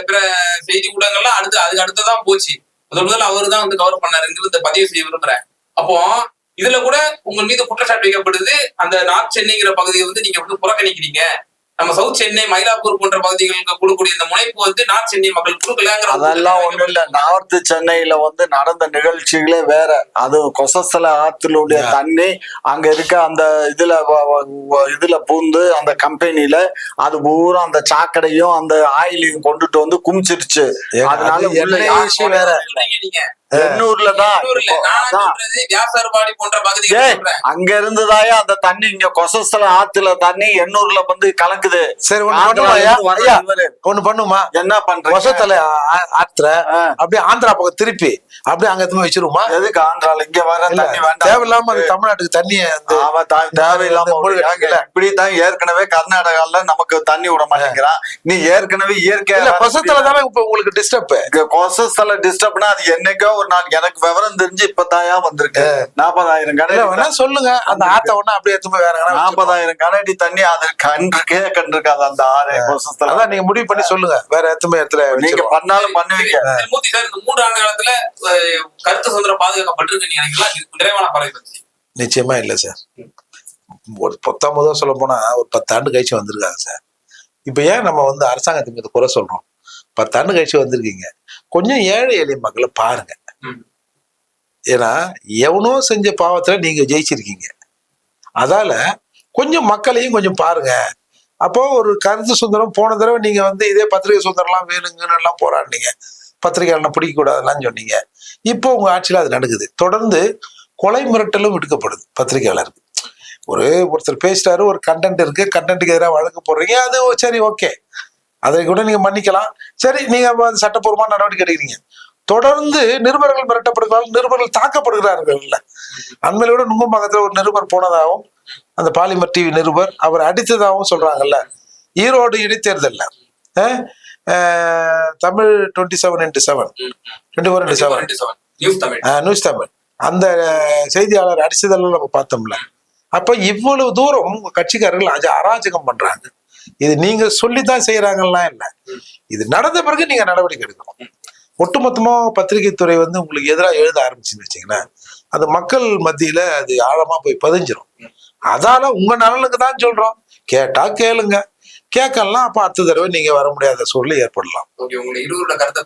பிற செய்தி ஊடகங்கள்லாம் அதுக்கு அடுத்ததான் போச்சு. முதல்ல அவரு தான் வந்து கவர் பண்ணாருங்கிறது பதிவு செய்ய விரும்புறேன். அப்போ இதுல கூட உங்க மீது குற்றச்சாட்டு வைக்கப்படுது. அந்த நார்த் சென்னைங்கிற பகுதியை வந்து நீங்க வந்து புறக்கணிக்கிறீங்க. நம்ம சவுத் சென்னை, மயிலாப்பூர் போன்ற பகுதிகளுக்கு கொடுக்கக்கூடிய இந்த முனைப்பு வந்து நார்த் சென்னை மக்கள் கொடுக்கலங்கிற. அதெல்லாம் ஒண்ணும் இல்ல. நார்த் சென்னையில வந்து நடந்த நிகழ்ச்சிகளே வேற. அது கொசஸ்தல ஆற்றிலுடைய தண்ணி அங்க இருக்க அந்த இதுல பூந்து அந்த கம்பெனில அது பூரா அந்த சாக்கடையும் அந்த ஆயிலையும் கொண்டுட்டு வந்து குமிச்சிருச்சு. அதனால வேற எண்ணூர்லதான் அங்க இருந்துதாயா அந்த தண்ணி இங்க கொசஸ்தல ஆத்துல தண்ணி எண்ணூர்ல வந்து கலக்குது. சரி, ஒண்ணு பண்ணுமா? என்ன பண்ற? கொசஸ்தல ஆத்துல அப்படியே ஆந்திரா பக்கம் திருப்பி அப்படியே அங்க வச்சிருமா? எதுக்கு ஆந்திரால இங்க வர தண்ணி வேண்டாம்? தேவையில்லாம அது தமிழ்நாட்டுக்கு தண்ணி தேவையில்லாம இப்படித்தான். ஏற்கனவே கர்நாடகால நமக்கு தண்ணி விட மாட்டேங்கிறான். நீ ஏற்கனவே இயற்கை கொசஸ்தல தானே இப்ப உங்களுக்கு டிஸ்டர்ப். கொசஸ்தல டிஸ்டர்ப்னா அது என்னைக்கோ ஒரு நாள். எனக்கு விவரம் தெரிஞ்சு இப்பதாயா வந்திருக்கு. 40,000 கனடி சொல்லுங்க. அந்த ஆத்த ஒண்ணு அப்படியே வேற 40,000 கனடி தண்ணி அது கண்டிருக்காது அந்த ஆறு. அதான் நீங்க முடிவு பண்ணி சொல்லுங்க. வேற எத்தனை இடத்துல நீங்க பண்ணாலும் பண்ணுவீங்க. 3 ஆண்டு காலத்துல கருத்து சுதந்திரம் பாதுகாக்கப்பட்டிருக்கு நினைக்கலாம். நிறைவான பறவை பற்றி நிச்சயமா இல்ல சார். ஒரு 19 சொல்ல போனா ஒரு 10 ஆண்டு கழிச்சு வந்திருக்காங்க சார். இப்ப ஏன் நம்ம வந்து அரசாங்கத்துக்கு மீது குறை சொல்றோம்? 10 ஆண்டு கழிச்சு வந்திருக்கீங்க. கொஞ்சம் ஏழை எளிய மக்களை பாருங்க. ஏன்னா எவனோ செஞ்ச பாவத்துல நீங்க ஜெயிச்சிருக்கீங்க. அதால கொஞ்சம் மக்களையும் கொஞ்சம் பாருங்க. அப்போ ஒரு கருத்து சுதந்திரம் போன தடவை நீங்க வந்து இதே பத்திரிகை சுதந்திரம்லாம் வேணுங்கன்னு எல்லாம் போராடினீங்க. பத்திரிகையாளனை பிடிக்க கூடாதுலாம் சொன்னீங்க. இப்போ உங்க ஆட்சியில அது நடக்குது. தொடர்ந்து கொலை மிரட்டலும் விடுக்கப்படுது பத்திரிகையாளருக்கு. ஒருத்தர் பேசிட்டாரு, ஒரு கண்டென்ட் இருக்கு, கண்டென்ட்டுக்கு எதிராக வழக்கு போடுறீங்க. அது சரி, ஓகே, அதை கூட நீங்க மன்னிக்கலாம். சரி, நீங்க சட்டப்பூர்வமான நடவடிக்கை எடுக்கிறீங்க. தொடர்ந்து நிருபர்கள் மிரட்டப்படுகிறார்கள், நிருபர்கள் தாக்கப்படுகிறார்கள். அண்மையில கூட நுங்கம்பாக்கத்துல ஒரு நிருபர் போனதாகவும், அந்த பாலிமர் டிவி நிருபர் அவர் அடித்ததாகவும் சொல்றாங்கல்ல. ஈரோடு இடைத்தேர்தல்ல தமிழ் 27x7 நியூஸ் தமிழ் அந்த செய்தியாளர் அடிச்சதெல்லாம் நம்ம பார்த்தோம்ல. அப்ப இவ்வளவு தூரம் உங்க கட்சிக்காரர்கள் அராஜகம் பண்றாங்க. இது நீங்க சொல்லித்தான் செய்யறாங்கலாம் இல்ல, இது நடந்த பிறகு நீங்க நடவடிக்கை எடுக்கணும். ஒட்டுமொத்தமா பத்திரிகை துறை வந்து உங்களுக்கு எதிராக எழுத ஆரம்பிச்சுன்னு வச்சுங்களேன், அது மக்கள் மத்தியில அது ஆழமா போய் பதிஞ்சிரும். அதால உங்க நலனுக்கு தான் சொல்றோம். கேட்டா கேளுங்க, கேட்கலாம். அப்ப அடுத்த தடவை நீங்க வர முடியாத சூழ்நிலை ஏற்படலாம். உங்களுடைய 20 கருத்தை